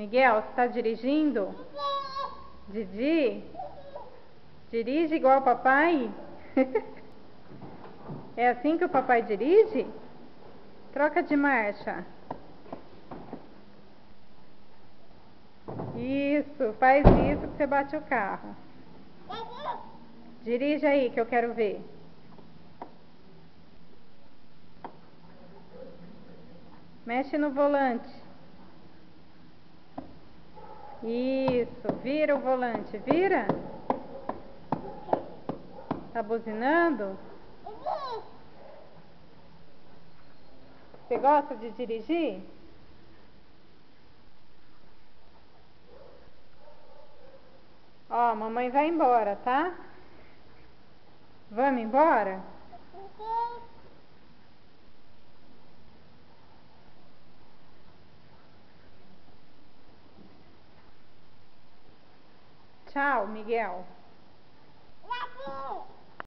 Miguel, você tá dirigindo? Didi? Dirige igual o papai? É assim que o papai dirige? Troca de marcha. Isso, faz isso que você bate o carro. Dirige aí que eu quero ver. Mexe no volante. Isso, vira o volante, vira. Tá buzinando? Você gosta de dirigir? Ó, mamãe vai embora, tá? Vamos embora? Tchau, Miguel.